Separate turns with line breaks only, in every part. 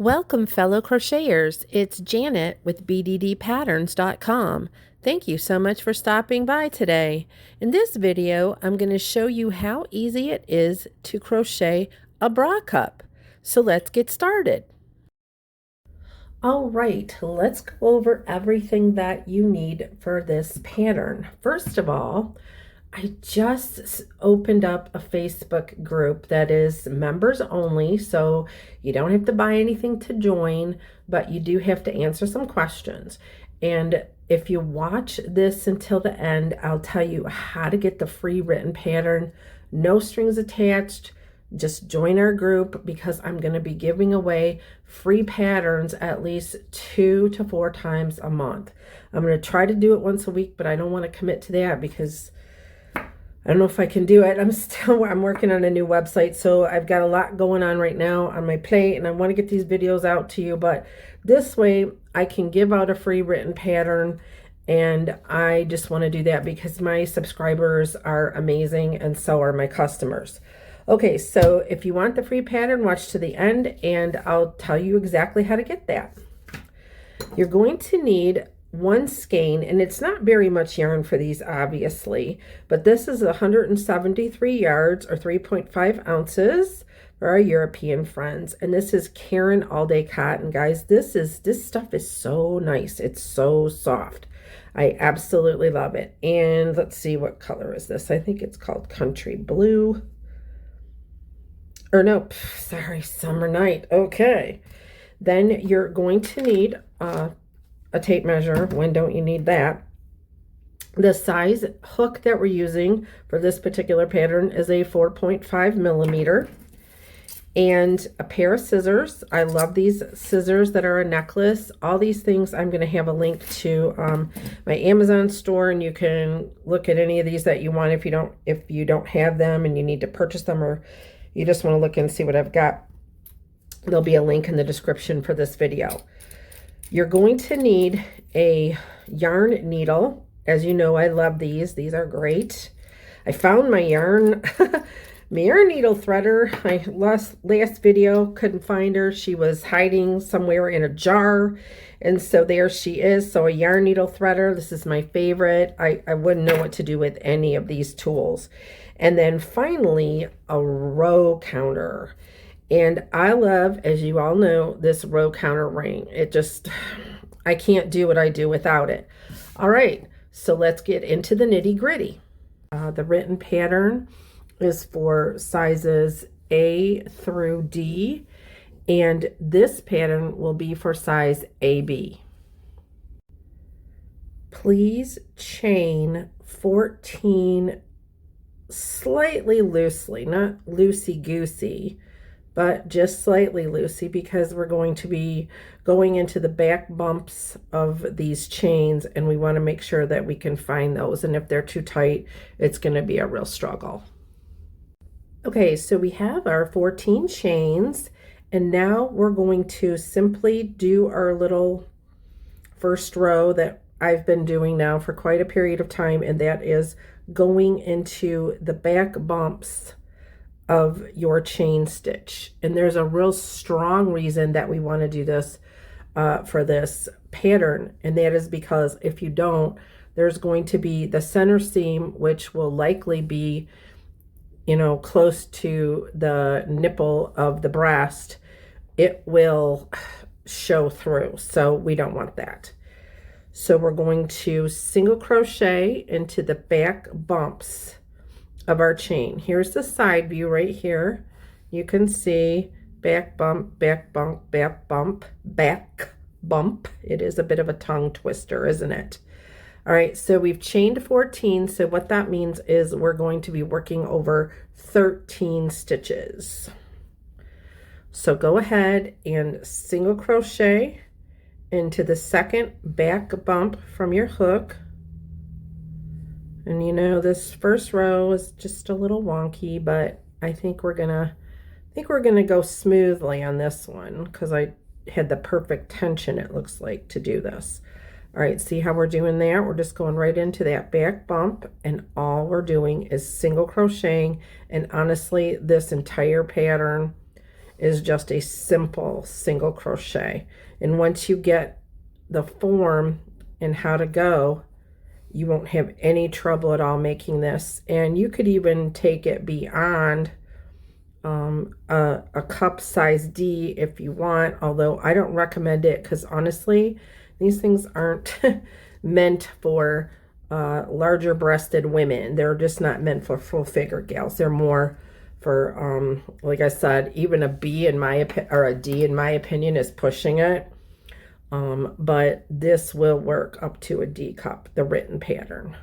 Welcome, fellow crocheters. It's Janet with bddpatterns.com. Thank you so much for stopping by today. In this video, I'm going to show you how easy it is to crochet a bra cup. So let's get started. All right, let's go over everything that you need for this pattern. First of all, I just opened up a Facebook group that is members only, so you don't have to buy anything to join, but you do have to answer some questions. And if you watch this until the end, I'll tell you how to get the free written pattern, no strings attached. Just join our group because I'm going to be giving away free patterns at least 2 to 4 times a month. I'm going to try to do it once a week, but I don't want to commit to that because I don't know if I can do it. I'm working on a new website, so I've got a lot going on right now on my plate, and I want to get these videos out to you, but this way I can give out a free written pattern, and I just want to do that because my subscribers are amazing, and so are my customers. Okay, so if you want the free pattern, watch to the end, and I'll tell you exactly how to get that. You're going to need 1 skein, and it's not very much yarn for these, obviously, but this is 173 yards or 3.5 ounces for our European friends, and this is Karen all day cotton. Guys, this stuff is so nice. It's so soft. I absolutely love it. And let's see, what color is this? I think it's called Country Blue, or no, sorry, Summer Night. Okay, then you're going to need a tape measure. When don't you need that? The size hook that we're using for this particular pattern is a 4.5 millimeter, and a pair of scissors. I love these scissors that are a necklace. All these things I'm going to have a link to my Amazon store, and you can look at any of these that you want if you don't have them and you need to purchase them, or you just want to look and see what I've got. There'll be a link in the description for this video. You're going to need a yarn needle. As you know, I love these. These are great. I found my yarn needle threader. My last video, couldn't find her. She was hiding somewhere in a jar, and so there she is. So a yarn needle threader. This is my favorite. I wouldn't know what to do with any of these tools. And then finally, a row counter. And I love, as you all know, this row counter ring. I can't do what I do without it. All right, so let's get into the nitty gritty. The written pattern is for sizes A through D, and this pattern will be for size AB. Please chain 14 slightly loosely, not loosey-goosey, but just slightly loosey, because we're going to be going into the back bumps of these chains, and we want to make sure that we can find those, and if they're too tight, it's going to be a real struggle. Okay, so we have our 14 chains, and now we're going to simply do our little first row that I've been doing now for quite a period of time, and that is going into the back bumps of your chain stitch. And there's a real strong reason that we want to do this for this pattern, and that is because if you don't, there's going to be the center seam, which will likely be, you know, close to the nipple of the breast. It will show through, so we don't want that. So we're going to single crochet into the back bumps of our chain. Here's the side view right here. You can see back bump, back bump, back bump, back bump. It is a bit of a tongue twister, isn't it? All right, so we've chained 14. So what that means is we're going to be working over 13 stitches. So go ahead and single crochet into the second back bump from your hook. And you know, this first row is just a little wonky, but I think we're gonna go smoothly on this one because I had the perfect tension, it looks like, to do this. All right, see how we're doing there? We're just going right into that back bump, and all we're doing is single crocheting. And honestly, this entire pattern is just a simple single crochet. And once you get the form and how to go, you won't have any trouble at all making this. And you could even take it beyond a cup size D if you want, although I don't recommend it because honestly, these things aren't meant for larger breasted women. They're just not meant for full figure gals. They're more for, like I said, even a B in my or a D in my opinion is pushing it. But this will work up to a D cup, the written pattern.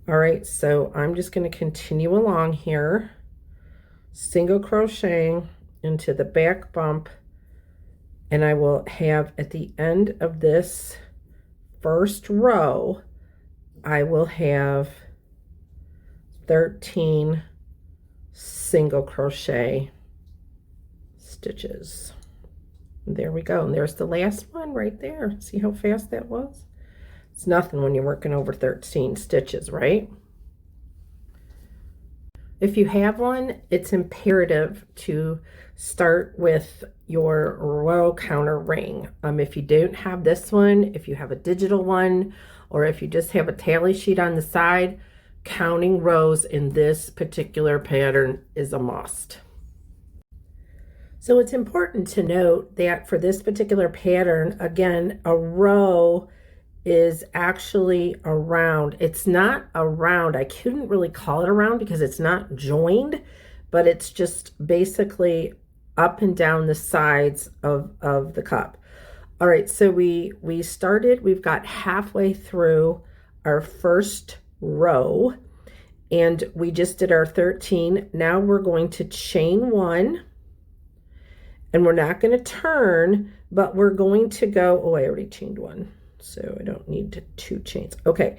All right, so I'm just going to continue along here, single crocheting into the back bump, and I will have at the end of this first row, I will have 13 single crochet stitches. There we go. And there's the last one right there. See how fast that was? It's nothing when you're working over 13 stitches, right? If you have one, it's imperative to start with your row counter ring. If you don't have this one, if you have a digital one, or if you just have a tally sheet on the side, counting rows in this particular pattern is a must. So it's important to note that for this particular pattern, again, a row is actually a round. It's not a round. I couldn't really call it a round because it's not joined, but it's just basically up and down the sides of the cup. All right, so we started, we've got halfway through our first row, and we just did our 13. Now we're going to chain one, and we're not going to turn, but we're going to go, oh, I already chained one, so I don't need two chains. Okay,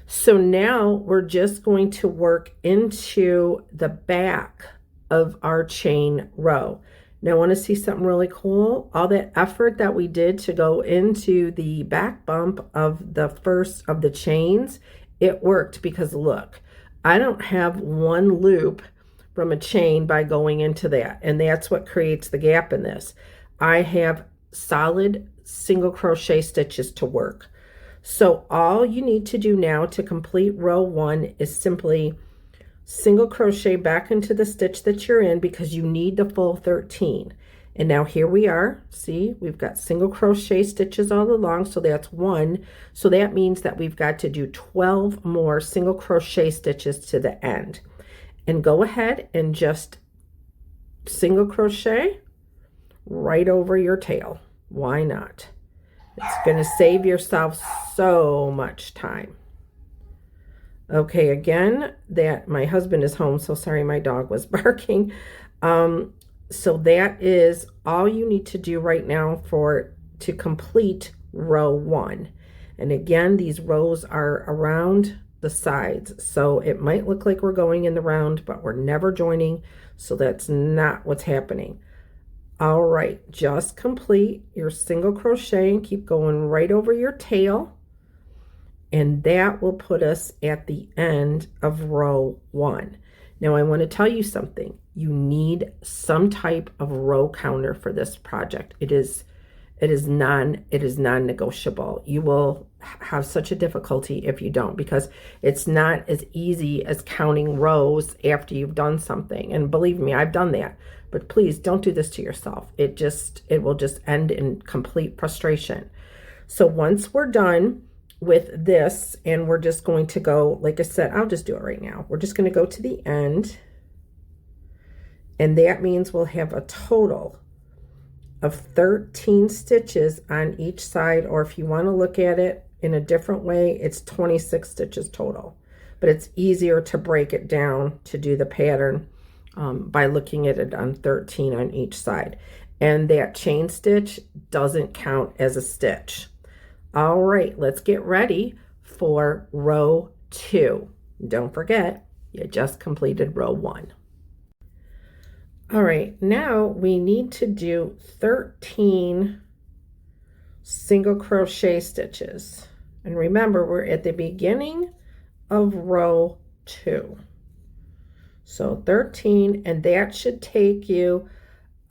so now we're just going to work into the back of our chain row. Now, I want to see something really cool. All that effort that we did to go into the back bump of the first of the chains, it worked because look, I don't have one loop from a chain by going into that, and that's what creates the gap in this. I have solid single crochet stitches to work. So all you need to do now to complete row one is simply single crochet back into the stitch that you're in because you need the full 13. And now here we are. See, we've got single crochet stitches all along, so that's one. So that means that we've got to do 12 more single crochet stitches to the end. And go ahead and just single crochet right over your tail. Why not? It's going to save yourself so much time. Okay, again, that my husband is home, so sorry my dog was barking. So that is all you need to do right now to complete row one. And again, these rows are around the sides, so it might look like we're going in the round, but we're never joining, so that's not what's happening. All right, just complete your single crochet and keep going right over your tail, and that will put us at the end of row one. Now I want to tell you something. You need some type of row counter for this project. It is non-negotiable. You will have such a difficulty if you don't, because it's not as easy as counting rows after you've done something. And believe me, I've done that. But please don't do this to yourself. It will just end in complete frustration. So once we're done with this, and we're just going to go, like I said, I'll just do it right now. We're just going to go to the end, and that means we'll have a total of 13 stitches on each side, or if you want to look at it in a different way, it's 26 stitches total. But it's easier to break it down to do the pattern by looking at it on 13 on each side. And that chain stitch doesn't count as a stitch. All right, let's get ready for row two. Don't forget, you just completed row one. All right, now we need to do 13 single crochet stitches. And remember, we're at the beginning of row two. So 13, and that should take you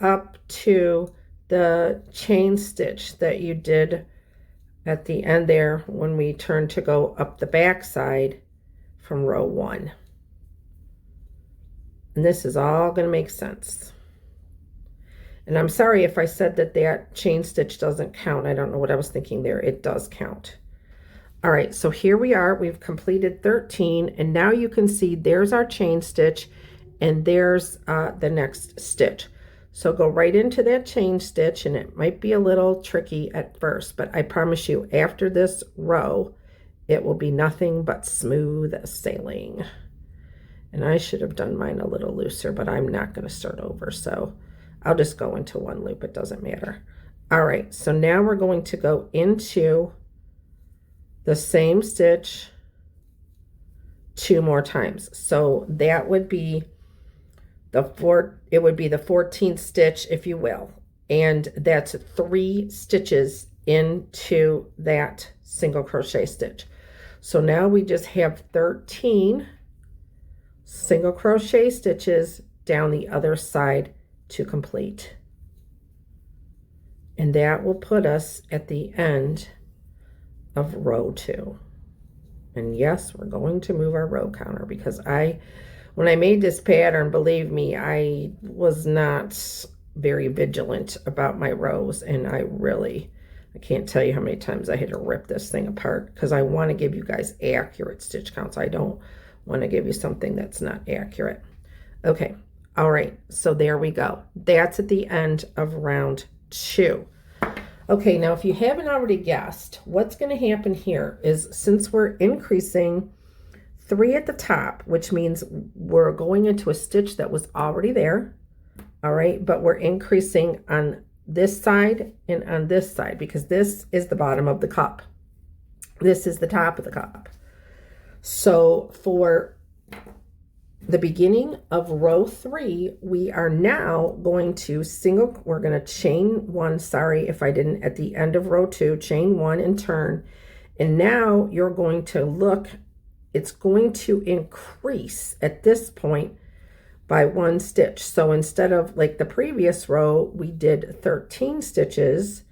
up to the chain stitch that you did at the end there when we turned to go up the back side from row 1. And this is all going to make sense. And I'm sorry if I said that that chain stitch doesn't count. I don't know what I was thinking there. It does count. All right, so here we are. We've completed 13, and now you can see there's our chain stitch, and there's the next stitch. So go right into that chain stitch, and it might be a little tricky at first, but I promise you, after this row, it will be nothing but smooth sailing. And I should have done mine a little looser, but I'm not going to start over, so I'll just go into one loop. It doesn't matter. All right, so now we're going to go into the same stitch 2 more times. So that would be the 14th stitch, if you will. And that's 3 stitches into that single crochet stitch. So now we just have 13 single crochet stitches down the other side to complete. And that will put us at the end of row 2. And yes, we're going to move our row counter because when I made this pattern, believe me, I was not very vigilant about my rows, and I can't tell you how many times I had to rip this thing apart because I want to give you guys accurate stitch counts. I don't want to give you something that's not accurate. Okay, all right, so there we go. That's at the end of round 2. Okay, now if you haven't already guessed, what's going to happen here is since we're increasing 3 at the top, which means we're going into a stitch that was already there, all right, but we're increasing on this side and on this side because this is the bottom of the cup. This is the top of the cup. So for the beginning of row 3, we are now going to we're going to chain 1, sorry if I didn't, at the end of row 2, chain 1 and turn. And now you're going to look, it's going to increase at this point by 1 stitch. So instead of like the previous row, we did 13 stitches.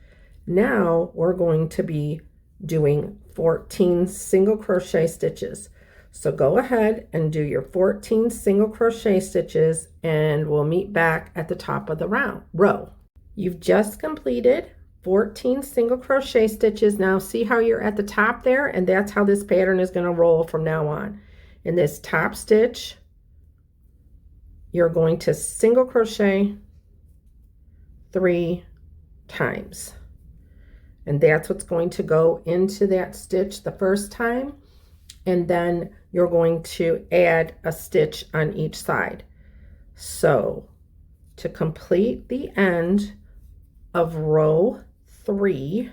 Now we're going to be doing 14 single crochet stitches. So go ahead and do your 14 single crochet stitches and we'll meet back at the top of the row. You've just completed 14 single crochet stitches. Now see how you're at the top there, and that's how this pattern is going to roll from now on. In this top stitch, you're going to single crochet 3 times. And that's what's going to go into that stitch the first time. And then you're going to add a stitch on each side. So to complete the end of row 3,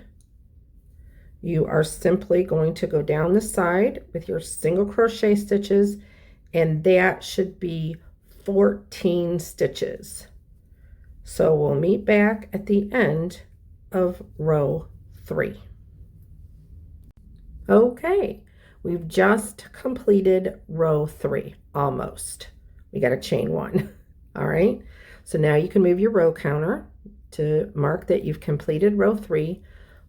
you are simply going to go down the side with your single crochet stitches, and that should be 14 stitches. So we'll meet back at the end of row 3. Okay. We've just completed row 3, almost. We got to chain 1. All right. So now you can move your row counter to mark that you've completed row 3.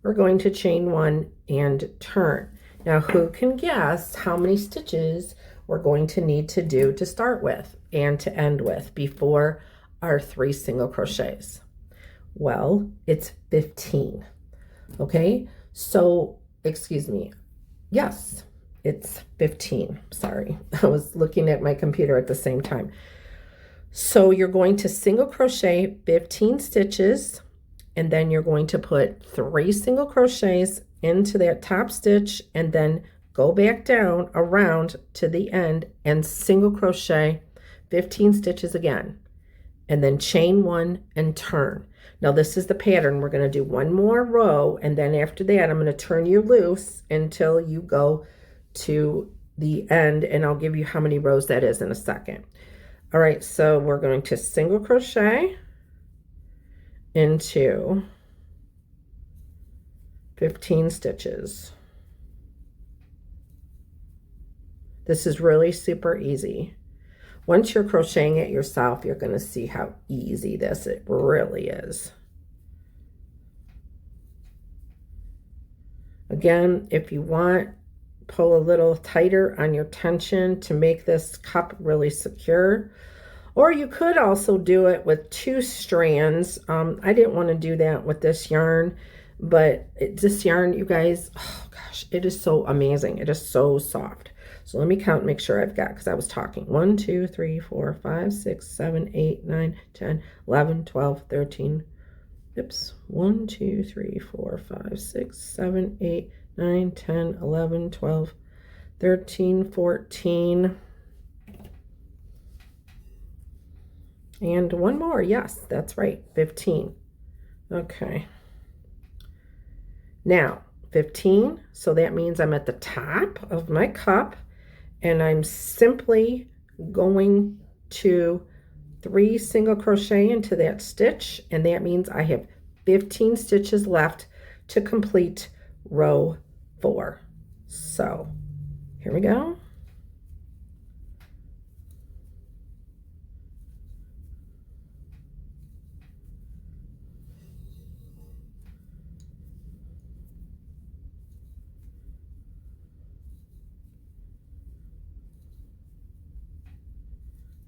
We're going to chain 1 and turn. Now, who can guess how many stitches we're going to need to do to start with and to end with before our 3 single crochets? Well, it's 15. Okay. So, excuse me. Yes. It's 15. Sorry, I was looking at my computer at the same time. So you're going to single crochet 15 stitches, and then you're going to put 3 single crochets into that top stitch, and then go back down around to the end and single crochet 15 stitches again, and then chain 1 and turn. Now this is the pattern. We're going to do 1 more row, and then after that I'm going to turn you loose until you go to the end, and I'll give you how many rows that is in a second. All right, so we're going to single crochet into 15 stitches. This is really super easy. Once you're crocheting it yourself, you're going to see how easy it really is. Again, if you want, pull a little tighter on your tension to make this cup really secure. Or you could also do it with 2 strands. I didn't want to do that with this yarn, but this yarn, you guys, oh gosh, it is so amazing. It is so soft. So let me count, make sure I've got, because I was talking. 1, 2, 3, 4, 5, 6, 7, 8, 9, 10, 11, 12, 13. Oops. 1, 2, 3, 4, 5, 6, 7, 8, 9, 10, 11, 12, 13, 14. And one more. Yes, that's right. 15. Okay. Now, 15. So that means I'm at the top of my cup, and I'm simply going to 3 single crochet into that stitch, and that means I have 15 stitches left to complete row 4. So here we go.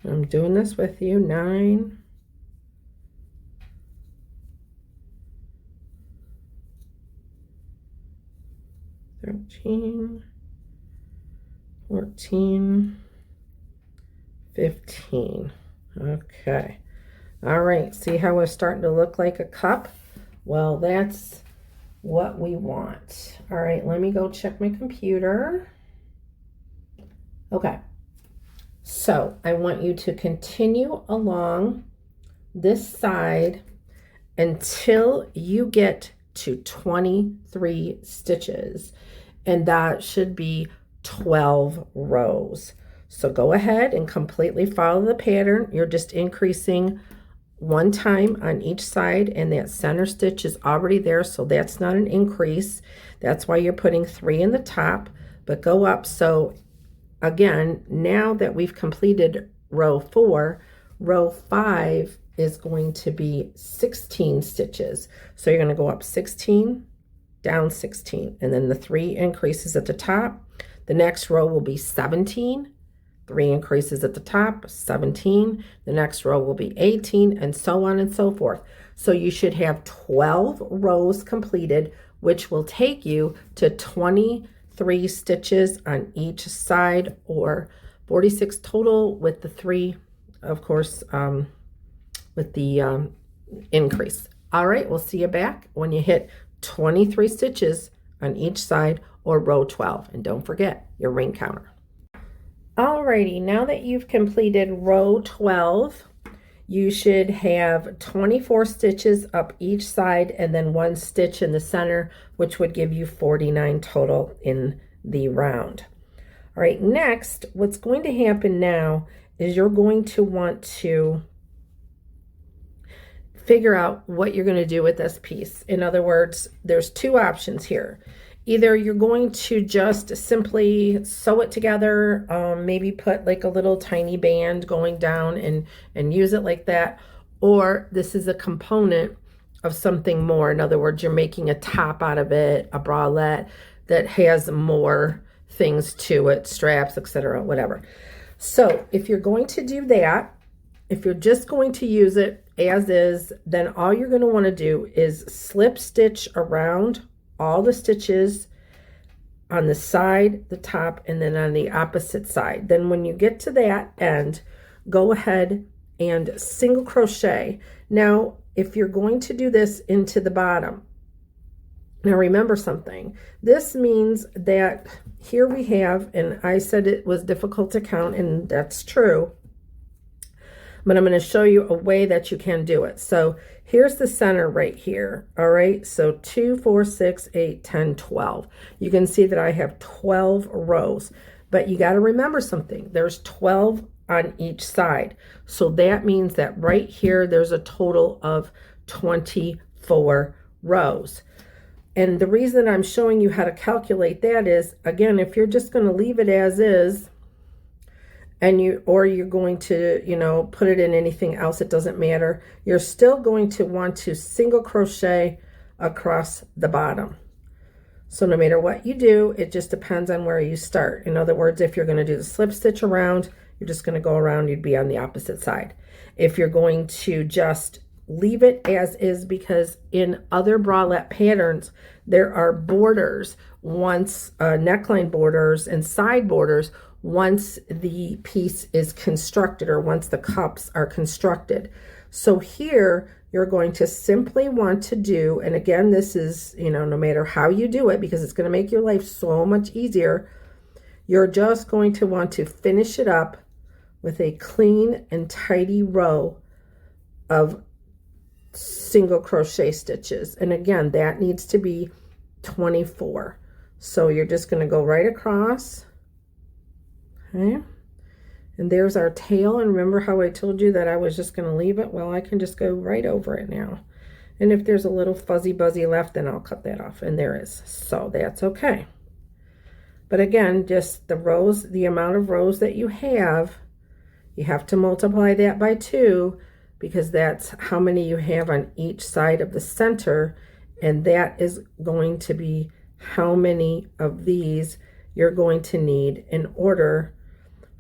I'm doing this with you. 9, 13, 14, 15. Okay. All right. See how we're starting to look like a cup? Well, that's what we want. All right. Let me go check my computer. Okay. So I want you to continue along this side until you get to 23 stitches, and that should be 12 rows. So go ahead and completely follow the pattern. You're just increasing 1 time on each side, and that center stitch is already there, so that's not an increase. That's why you're putting 3 in the top, but go up. So again, now that we've completed row 4, row 5 is going to be 16 stitches. So you're going to go up 16, down 16, and then the 3 increases at the top. The next row will be 17, 3 increases at the top, 17. The next row will be 18, and so on and so forth. So you should have 12 rows completed, which will take you to 23 stitches on each side, or 46 total with the 3, of course, with the increase. All right, we'll see you back when you hit 23 stitches on each side, or row 12. And don't forget your ring counter. Alrighty, now that you've completed row 12, you should have 24 stitches up each side and then 1 stitch in the center, which would give you 49 total in the round. All right, next, what's going to happen now is you're going to want to figure out what you're going to do with this piece. In other words, there's 2 options here. Either you're going to just simply sew it together, maybe put like a little tiny band going down and use it like that, or this is a component of something more. In other words, you're making a top out of it, a bralette that has more things to it, straps, etc., whatever. So if you're going to do that, if you're just going to use it as is, then all you're going to want to do is slip stitch around all the stitches on the side, the top, and then on the opposite side. Then when you get to that end, go ahead and single crochet. Now, if you're going to do this into the bottom, now remember something. This means that here we have, and I said it was difficult to count, and that's true, but I'm going to show you a way that you can do it. So here's the center right here. All right, so 2, 4, 6, 8, 10, 12. You can see that I have 12 rows, but you got to remember something. There's 12 on each side. So that means that right here, there's a total of 24 rows. And the reason I'm showing you how to calculate that is, again, if you're just going to leave it as is, and you're going to, you know, put it in anything else, it doesn't matter. You're still going to want to single crochet across the bottom. So no matter what you do, it just depends on where you start. In other words, if you're going to do the slip stitch around, you're just going to go around, you'd be on the opposite side. If you're going to just leave it as is, because in other bralette patterns, there are borders, once neckline borders and side borders, once the piece is constructed or once the cups are constructed. So here you're going to simply want to do, and again, this is, you know, no matter how you do it, because it's going to make your life so much easier, you're just going to want to finish it up with a clean and tidy row of single crochet stitches. And again, that needs to be 24. So you're just going to go right across. Okay. And there's our tail. And remember how I told you that I was just going to leave it? Well, I can just go right over it now. And if there's a little fuzzy buzzy left, then I'll cut that off. And there is. So that's okay. But again, just the rows, the amount of rows that you have to multiply that by 2, because that's how many you have on each side of the center. And that is going to be how many of these you're going to need in order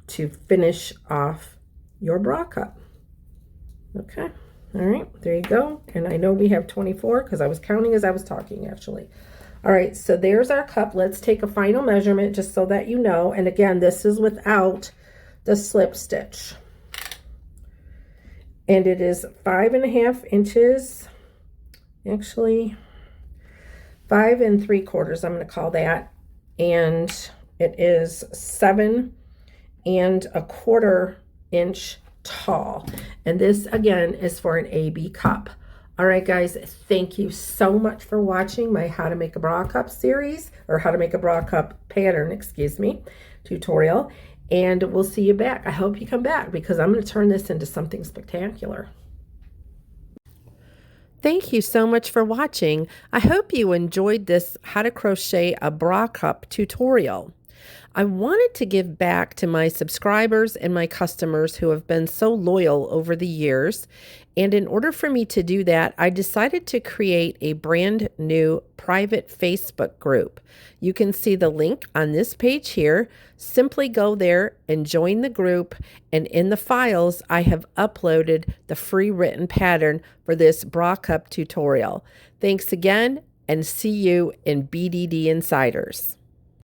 to finish off your bra cup. Okay, all right, there you go. And I know we have 24 because I was counting as I was talking, actually. All right, so there's our cup. Let's take a final measurement just so that you know. And again, this is without the slip stitch. And it is 5.5 inches, actually 5 3/4, I'm going to call that. And it is 7 1/4 inch tall. And this again is for an AB cup. All right, guys, thank you so much for watching my How to Make a Bra Cup series, or How to Make a Bra Cup pattern, excuse me, tutorial. And we'll see you back. I hope you come back, because I'm going to turn this into something spectacular. Thank you so much for watching. I hope you enjoyed this How to Crochet a Bra Cup tutorial. I wanted to give back to my subscribers and my customers who have been so loyal over the years. And in order for me to do that, I decided to create a brand new private Facebook group. You can see the link on this page here. Simply go there and join the group. And in the files, I have uploaded the free written pattern for this bra cup tutorial. Thanks again, and see you in BDD Insiders.